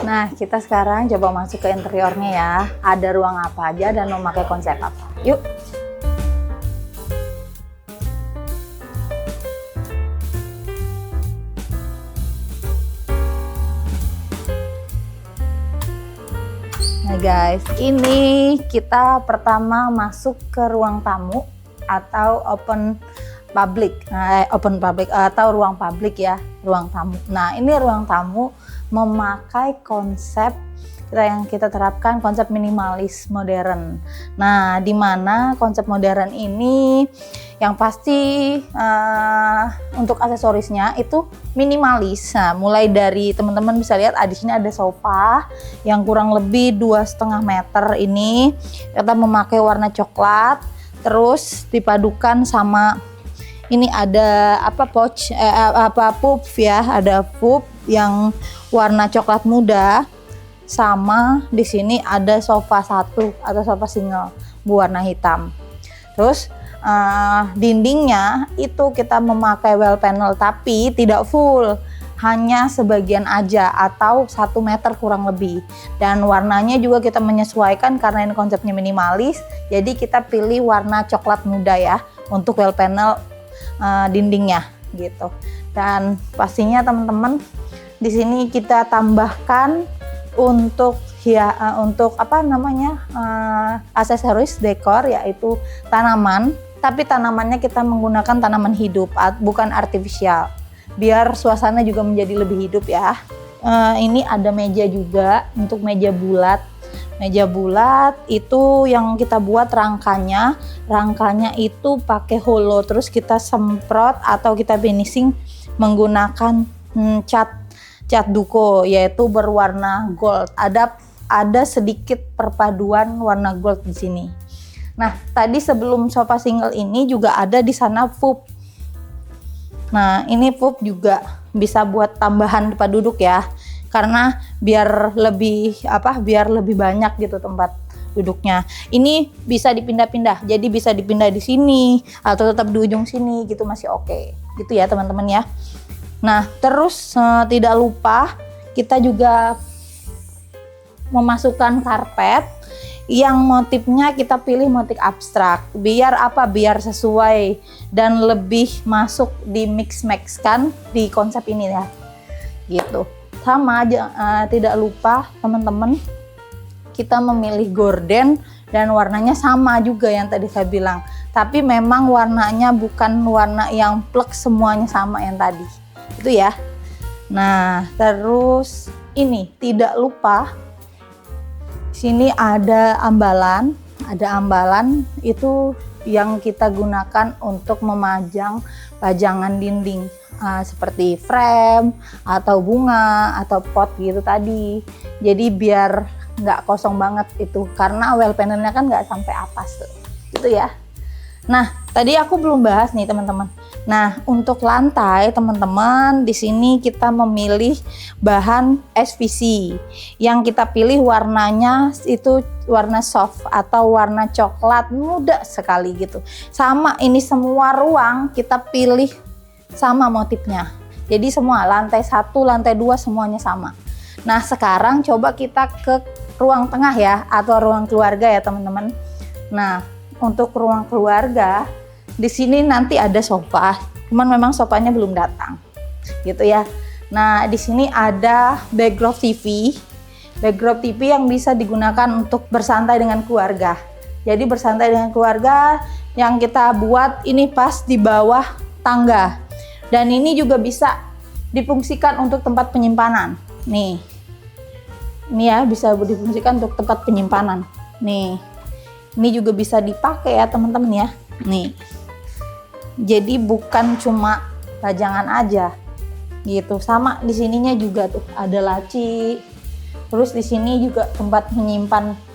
Nah, kita sekarang coba masuk ke interiornya ya. Ada ruang apa aja dan memakai konsep apa. Yuk. Nah guys, ini kita pertama masuk ke ruang tamu atau open public atau ruang publik ya, ruang tamu. Nah ini ruang tamu memakai konsep yang kita terapkan, konsep minimalis modern. Nah di mana konsep modern ini yang pasti untuk aksesorisnya itu minimalis. Nah mulai dari teman-teman bisa lihat di sini ada sofa yang kurang lebih 2,5 meter ini, kita memakai warna coklat, terus dipadukan sama ini ada pouch puff ya, ada puff yang warna coklat muda, sama di sini ada sofa satu atau sofa single berwarna hitam. Terus dindingnya itu kita memakai wall panel tapi tidak full, hanya sebagian aja atau 1 meter kurang lebih. Dan warnanya juga kita menyesuaikan karena ini konsepnya minimalis, jadi kita pilih warna coklat muda ya untuk wall panel dindingnya gitu. Dan pastinya teman-teman di sini kita tambahkan untuk aksesoris dekor, yaitu tanaman, tapi tanamannya kita menggunakan tanaman hidup bukan artifisial, biar suasana juga menjadi lebih hidup ya. Ini ada meja juga untuk meja bulat. Meja bulat itu yang kita buat rangkanya itu pakai holo, terus kita semprot atau kita finishing menggunakan cat duko, yaitu berwarna gold. Ada sedikit perpaduan warna gold di sini. Nah tadi sebelum sofa single ini juga ada di sana puff. Nah ini puff juga bisa buat tambahan tempat duduk ya, karena biar lebih banyak gitu tempat duduknya. Ini bisa dipindah-pindah, jadi bisa dipindah di sini atau tetap di ujung sini gitu, masih oke gitu ya teman-teman ya. Nah terus tidak lupa kita juga memasukkan karpet yang motifnya kita pilih motif abstrak, biar sesuai dan lebih masuk di mix-kan di konsep ini ya gitu. Sama aja, tidak lupa teman-teman, kita memilih gorden dan warnanya sama juga yang tadi saya bilang, tapi memang warnanya bukan warna yang plek semuanya sama yang tadi itu ya. Nah terus ini tidak lupa sini ada ambalan itu yang kita gunakan untuk memajang pajangan dinding seperti frame atau bunga atau pot gitu tadi. Jadi biar nggak kosong banget itu, karena wall panelnya kan nggak sampai atas tuh gitu ya. Nah tadi aku belum bahas nih teman-teman. Nah untuk lantai teman-teman, di sini kita memilih bahan SVC yang kita pilih warnanya itu warna soft atau warna coklat muda sekali gitu. Sama ini semua ruang kita pilih sama motifnya, jadi semua lantai 1, lantai 2 semuanya sama. Nah sekarang coba kita ke ruang tengah ya, atau ruang keluarga ya teman-teman. Nah untuk ruang keluarga di sini nanti ada sofa, cuman memang sofanya belum datang gitu ya. Nah di sini ada backdrop TV yang bisa digunakan untuk bersantai dengan keluarga. Jadi bersantai dengan keluarga yang kita buat ini pas di bawah tangga, dan ini juga bisa difungsikan untuk tempat penyimpanan. Nih, ini ya bisa difungsikan untuk tempat penyimpanan. Nih, ini juga bisa dipakai ya teman-teman ya. Nih, jadi bukan cuma pajangan aja gitu. Sama di sininya juga tuh ada laci. Terus di sini juga tempat menyimpan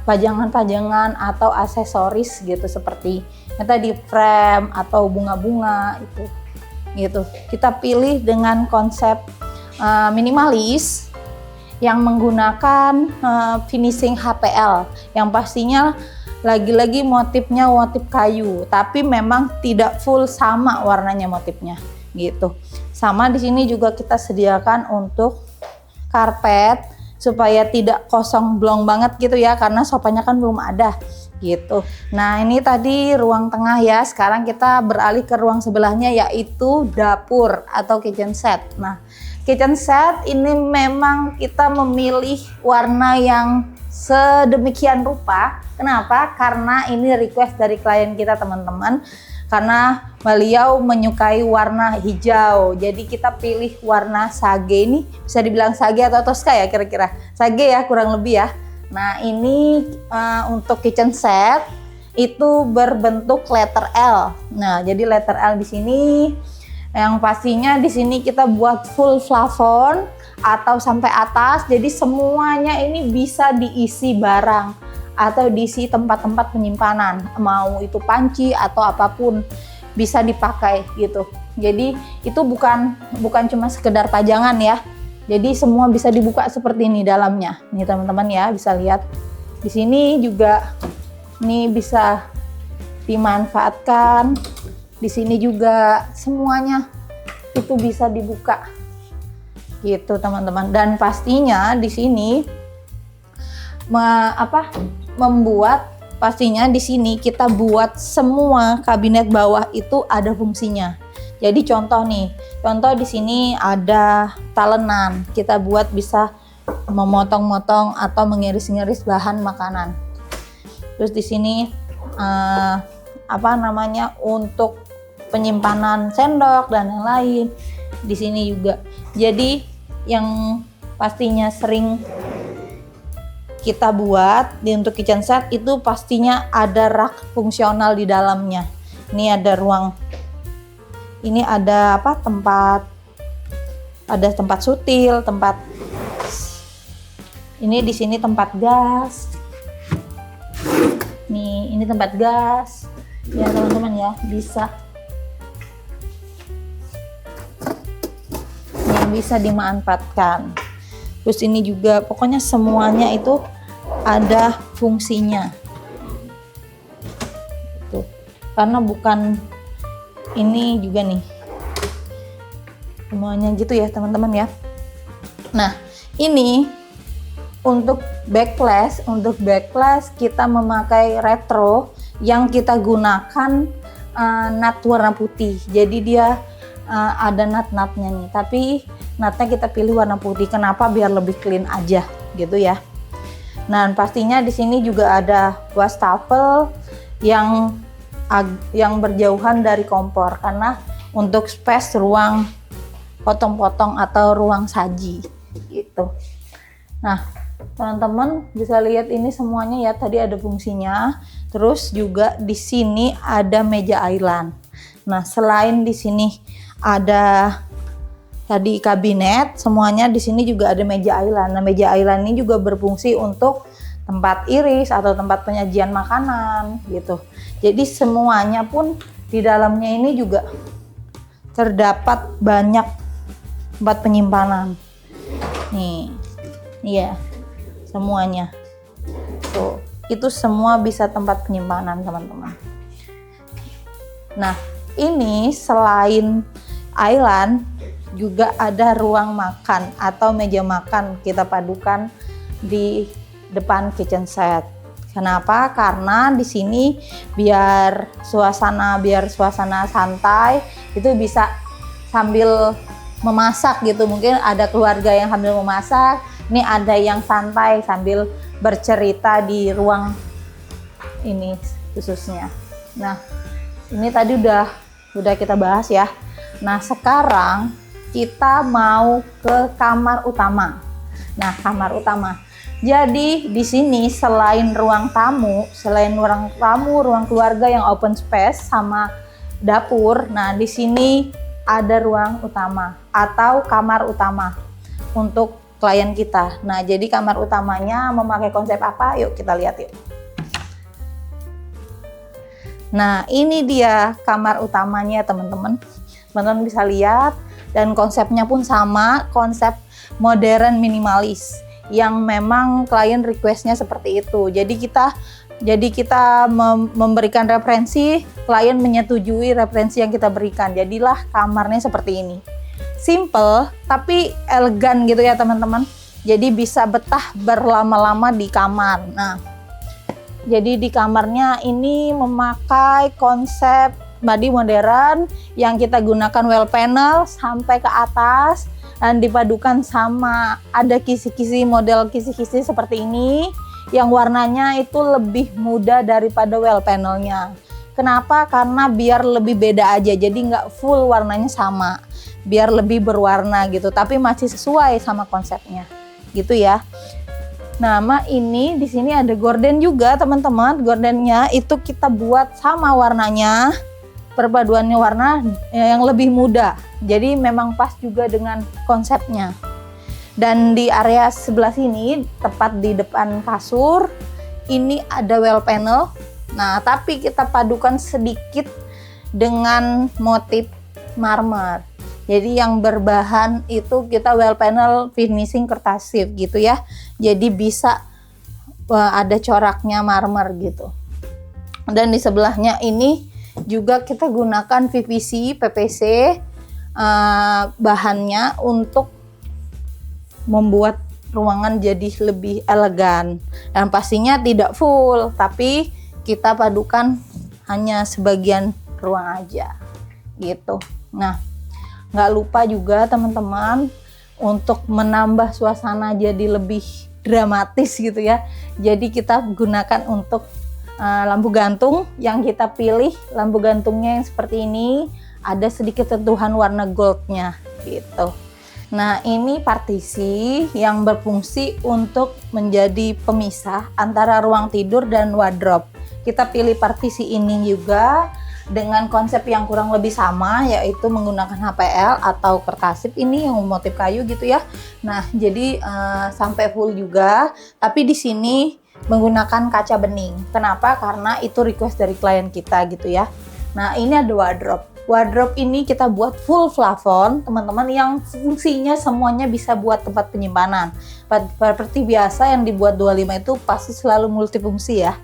pajangan-pajangan atau aksesoris gitu, seperti tadi frame atau bunga-bunga itu gitu. Kita pilih dengan konsep minimalis yang menggunakan finishing HPL yang pastinya lagi-lagi motifnya motif kayu, tapi memang tidak full sama warnanya motifnya gitu. Sama di sini juga kita sediakan untuk karpet supaya tidak kosong blong banget gitu ya, karena sofanya kan belum ada gitu. Nah ini tadi ruang tengah ya, sekarang kita beralih ke ruang sebelahnya yaitu dapur atau kitchen set. Nah kitchen set ini memang kita memilih warna yang sedemikian rupa. Kenapa? Karena ini request dari klien kita teman-teman, karena beliau menyukai warna hijau, jadi kita pilih warna sage. Ini bisa dibilang sage atau toska ya, kira-kira sage ya kurang lebih ya. Nah ini untuk kitchen set itu berbentuk letter L. Nah jadi letter L di sini, yang pastinya di sini kita buat full plafon atau sampai atas, jadi semuanya ini bisa diisi barang atau diisi tempat-tempat penyimpanan, mau itu panci atau apapun bisa dipakai gitu. Jadi itu bukan cuma sekedar pajangan ya. Jadi semua bisa dibuka seperti ini dalamnya. Nih teman-teman ya, bisa lihat. Di sini juga nih bisa dimanfaatkan. Di sini juga semuanya itu bisa dibuka. Gitu teman-teman. Dan pastinya di sini membuat pastinya di sini kita buat semua kabinet bawah itu ada fungsinya. Jadi contoh di sini ada talenan, kita buat bisa memotong-motong atau mengiris-ngiris bahan makanan. Terus di sini untuk penyimpanan sendok dan yang lain. Di sini juga. Jadi yang pastinya sering kita buat untuk kitchen set itu pastinya ada rak fungsional di dalamnya. Ini ada ruang, ini ada tempat sutil, ini di sini tempat gas. Nih ini tempat gas ya teman-teman ya, bisa yang bisa dimanfaatkan. Terus ini juga pokoknya semuanya itu ada fungsinya. Tuh. Karena bukan ini juga nih. Semuanya gitu ya teman-teman ya. Nah, ini untuk backplash kita memakai retro yang kita gunakan nut warna putih. Jadi dia ada nut-nutnya nih, tapi nutnya kita pilih warna putih. Kenapa? Biar lebih clean aja gitu ya. Nah pastinya di sini juga ada wastafel yang berjauhan dari kompor, karena untuk space ruang potong-potong atau ruang saji gitu. Nah teman-teman bisa lihat ini semuanya ya, tadi ada fungsinya. Terus juga di sini ada meja island. Nah selain di sini ada tadi kabinet, semuanya di sini juga ada meja island. Nah, meja island ini juga berfungsi untuk tempat iris atau tempat penyajian makanan gitu. Jadi semuanya pun di dalamnya ini juga terdapat banyak tempat penyimpanan. Nih. Iya. Semuanya. Tuh, itu semua bisa tempat penyimpanan, teman-teman. Nah, ini selain island juga ada ruang makan atau meja makan kita padukan di depan kitchen set. Kenapa? Karena di sini biar suasana santai, itu bisa sambil memasak gitu. Mungkin ada keluarga yang sambil memasak, ini ada yang santai sambil bercerita di ruang ini khususnya. Nah, ini tadi udah kita bahas ya. Nah, sekarang kita mau ke kamar utama. Nah, kamar utama. Jadi di sini selain ruang tamu, ruang keluarga yang open space sama dapur. Nah, di sini ada ruang utama atau kamar utama untuk klien kita. Nah, jadi kamar utamanya memakai konsep apa? Yuk kita lihat yuk. Nah, ini dia kamar utamanya teman-teman. Teman-teman bisa lihat. Dan konsepnya pun sama, konsep modern minimalis yang memang klien requestnya seperti itu. Jadi kita memberikan referensi, klien menyetujui referensi yang kita berikan. Jadilah kamarnya seperti ini. Simple tapi elegan gitu ya teman-teman. Jadi bisa betah berlama-lama di kamar. Nah, jadi di kamarnya ini memakai konsep body modern yang kita gunakan wall panel sampai ke atas dan dipadukan sama ada kisi-kisi, model kisi-kisi seperti ini yang warnanya itu lebih muda daripada wall panelnya. Kenapa? Karena biar lebih beda aja, jadi nggak full warnanya sama, biar lebih berwarna gitu, tapi masih sesuai sama konsepnya gitu ya. Nama ini di sini ada gorden juga teman-teman. Gordennya itu kita buat sama warnanya, perpaduannya warna yang lebih muda. Jadi memang pas juga dengan konsepnya. Dan di area sebelah sini, tepat di depan kasur, ini ada wall panel. Nah, tapi kita padukan sedikit dengan motif marmer. Jadi yang berbahan itu kita wall panel finishing kertasif gitu ya. Jadi bisa ada coraknya marmer gitu. Dan di sebelahnya ini juga kita gunakan PVC, PPC bahannya untuk membuat ruangan jadi lebih elegan. Dan pastinya tidak full, tapi kita padukan hanya sebagian ruang aja gitu. Nah, nggak lupa juga teman-teman untuk menambah suasana jadi lebih dramatis gitu ya. Jadi kita gunakan untuk lampu gantung yang kita pilih, lampu gantungnya yang seperti ini, ada sedikit sentuhan warna goldnya gitu. Nah, ini partisi yang berfungsi untuk menjadi pemisah antara ruang tidur dan wardrobe. Kita pilih partisi ini juga dengan konsep yang kurang lebih sama, yaitu menggunakan HPL atau kertasip ini yang motif kayu gitu ya. Nah, jadi sampai full juga, tapi di sini menggunakan kaca bening. Kenapa? Karena itu request dari klien kita gitu ya. Nah, ini ada wardrobe. Wardrobe ini kita buat full plafon, teman-teman, yang fungsinya semuanya bisa buat tempat penyimpanan. Seperti biasa yang dibuat 25 itu pasti selalu multifungsi ya.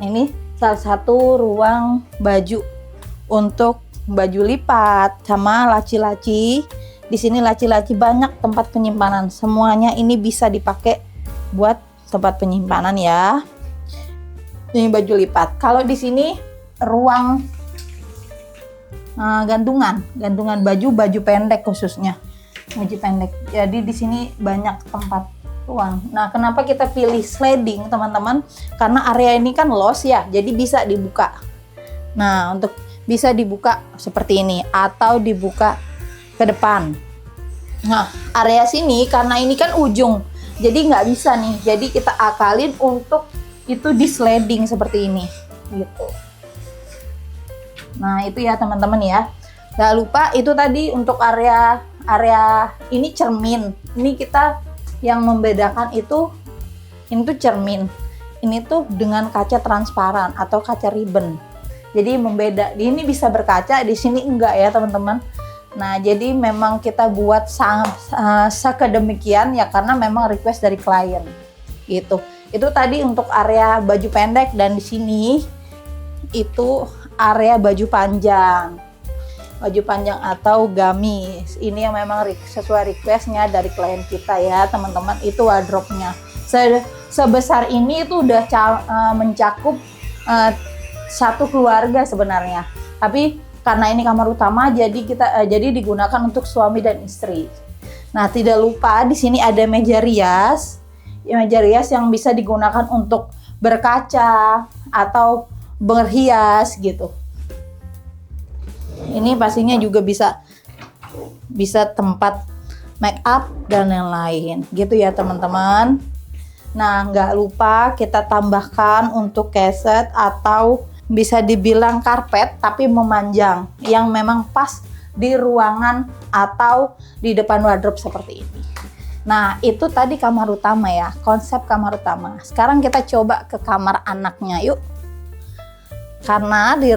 Ini salah satu ruang baju untuk baju lipat sama laci-laci. Di sini laci-laci banyak tempat penyimpanan. Semuanya ini bisa dipakai buat tempat penyimpanan ya. Ini baju lipat. Kalau di sini ruang gantungan baju pendek khususnya. Baju pendek. Jadi di sini banyak tempat ruang. Nah, kenapa kita pilih sliding, teman-teman? Karena area ini kan luas ya, jadi bisa dibuka. Nah, untuk bisa dibuka seperti ini atau dibuka ke depan. Nah, area sini karena ini kan ujung, jadi nggak bisa nih. Jadi kita akalin untuk itu di sliding seperti ini, gitu. Nah, itu ya teman-teman ya. Nggak lupa itu tadi untuk area ini cermin. Ini kita yang membedakan itu, ini tuh cermin. Ini tuh dengan kaca transparan atau kaca ribbon. Jadi membeda. Ini bisa berkaca, di sini enggak ya teman-teman. Nah, jadi memang kita buat sekedemikian ya karena memang request dari klien. Gitu. Itu tadi untuk area baju pendek, dan di sini itu area baju panjang. Baju panjang atau gamis. Ini yang memang sesuai requestnya dari klien kita ya, teman-teman. Itu wardrobe-nya. Sebesar ini itu udah mencakup satu keluarga sebenarnya, tapi karena ini kamar utama jadi digunakan untuk suami dan istri. Nah, tidak lupa di sini ada meja rias yang bisa digunakan untuk berkaca atau berhias gitu. Ini pastinya juga bisa tempat make up dan yang lain gitu ya teman-teman. Nah, nggak lupa kita tambahkan untuk keset atau bisa dibilang karpet tapi memanjang yang memang pas di ruangan atau di depan wardrobe seperti ini. Nah, itu tadi kamar utama ya, konsep kamar utama. Sekarang kita coba ke kamar anaknya yuk. Karena di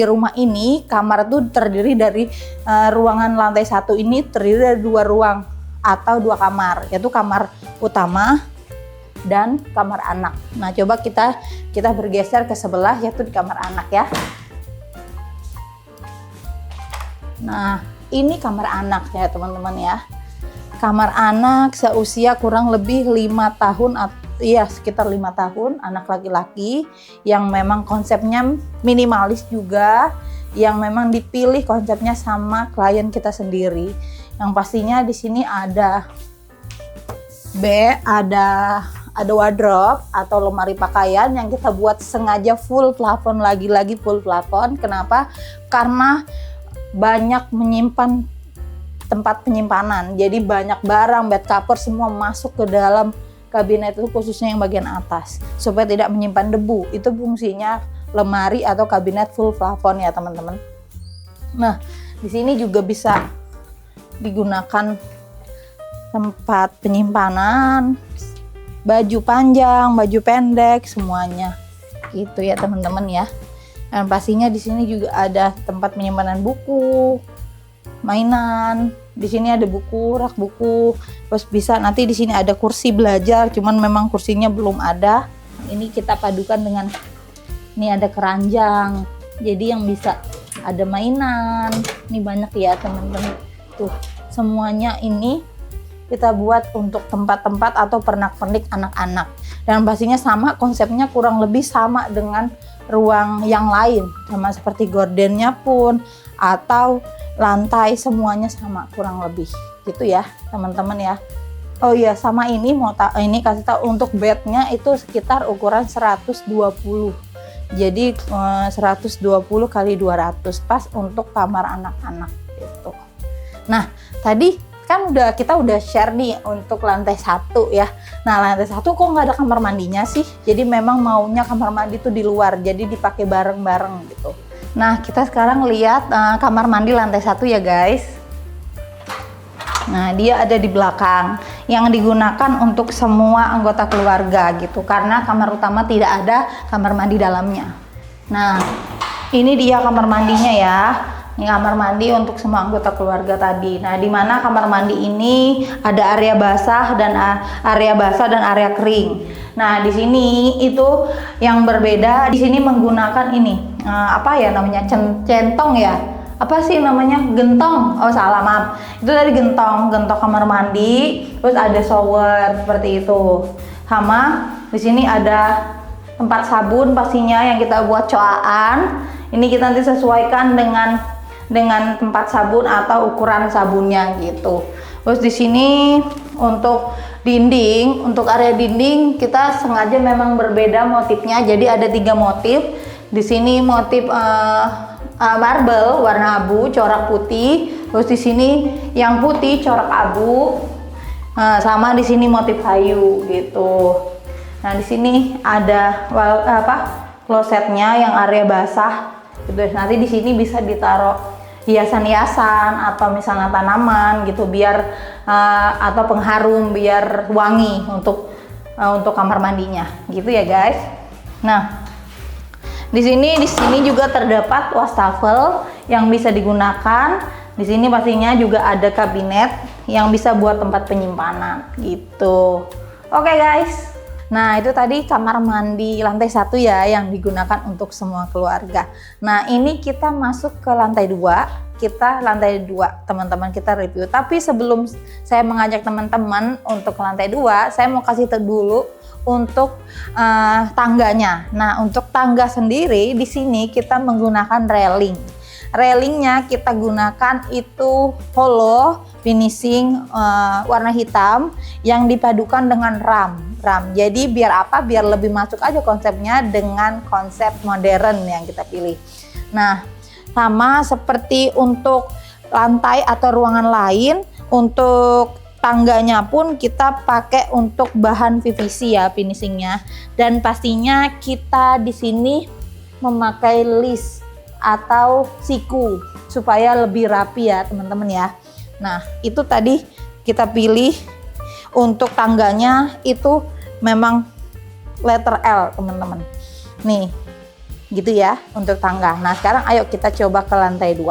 rumah ini kamar itu terdiri dari ruangan lantai 1 ini terdiri dari 2 ruang atau 2 kamar, yaitu kamar utama dan kamar anak. Nah, coba kita bergeser ke sebelah, yaitu di kamar anak ya. Nah, ini kamar anak ya teman-teman ya. kamar anak seusia kurang lebih 5 tahun, iya sekitar 5 tahun, anak laki-laki yang memang konsepnya minimalis juga, yang memang dipilih konsepnya sama klien kita sendiri. Yang pastinya di sini ada ada wardrobe atau lemari pakaian yang kita buat sengaja full plafon, lagi-lagi full plafon. Kenapa? Karena banyak menyimpan tempat penyimpanan. Jadi banyak barang, bed cover semua masuk ke dalam kabinet itu, khususnya yang bagian atas, supaya tidak menyimpan debu. Itu fungsinya lemari atau kabinet full plafon ya teman-teman. Nah, di sini juga bisa digunakan tempat penyimpanan baju panjang, baju pendek, semuanya gitu ya teman-teman ya. Dan pastinya di sini juga ada tempat penyimpanan buku, mainan. Di sini ada buku, rak buku. Terus bisa nanti di sini ada kursi belajar, cuman memang kursinya belum ada. Ini kita padukan dengan ini ada keranjang. Jadi yang bisa ada mainan. Ini banyak ya teman-teman. Tuh, semuanya ini kita buat untuk tempat-tempat atau pernak-pernik anak-anak. Dan pastinya sama konsepnya, kurang lebih sama dengan ruang yang lain, sama seperti gordennya pun atau lantai, semuanya sama kurang lebih gitu ya teman-teman ya. Oh iya, sama ini ini kasih tahu untuk bednya itu sekitar ukuran 120. Jadi 120 kali 200 pas untuk kamar anak-anak gitu. Nah, tadi kan kita udah share nih untuk lantai 1 ya. Nah, lantai 1 kok nggak ada kamar mandinya sih? Jadi memang maunya kamar mandi tuh di luar, jadi dipakai bareng-bareng gitu. Nah, kita sekarang lihat kamar mandi lantai 1 ya guys. Nah, dia ada di belakang, yang digunakan untuk semua anggota keluarga gitu, karena kamar utama tidak ada kamar mandi dalamnya. Nah, ini dia kamar mandinya ya. Ini kamar mandi untuk semua anggota keluarga tadi. Nah, di mana kamar mandi ini ada area basah dan area kering. Nah, di sini itu yang berbeda. Di sini menggunakan ini apa ya namanya, centong ya? Apa sih namanya? Gentong. Oh, salah, maaf. Itu tadi gentong kamar mandi. Terus ada shower seperti itu. Sama di sini ada tempat sabun pastinya yang kita buat coaan. Ini kita nanti sesuaikan dengan tempat sabun atau ukuran sabunnya gitu. Terus di sini untuk dinding, untuk area dinding kita sengaja memang berbeda motifnya. Jadi ada 3 motif. Di sini motif marble warna abu, corak putih. Terus di sini yang putih corak abu. Sama di sini motif kayu gitu. Nah, di sini ada klosetnya yang area basah. Gitu. Nanti di sini bisa ditaruh hiasan-hiasan atau misalnya tanaman gitu, biar atau pengharum biar wangi untuk kamar mandinya gitu ya guys. Nah, di sini juga terdapat wastafel yang bisa digunakan. Di sini pastinya juga ada kabinet yang bisa buat tempat penyimpanan gitu. Oke guys. Nah, itu tadi kamar mandi lantai 1 ya, yang digunakan untuk semua keluarga. Nah, ini kita masuk ke lantai 2. Lantai 2 teman-teman kita review. Tapi sebelum saya mengajak teman-teman untuk lantai 2, saya mau kasih tahu dulu untuk tangganya. Nah, untuk tangga sendiri di sini kita menggunakan railing. Railingnya kita gunakan itu hollow finishing warna hitam yang dipadukan dengan ram. Jadi biar apa? Biar lebih masuk aja konsepnya dengan konsep modern yang kita pilih. Nah, sama seperti untuk lantai atau ruangan lain, untuk tangganya pun kita pakai untuk bahan PVC ya finishingnya. Dan pastinya kita di sini memakai list atau siku supaya lebih rapi ya teman-teman ya. Nah, itu tadi kita pilih untuk tangganya itu memang letter L teman-teman. Nih, gitu ya untuk tangga. Nah, sekarang ayo kita coba ke lantai 2.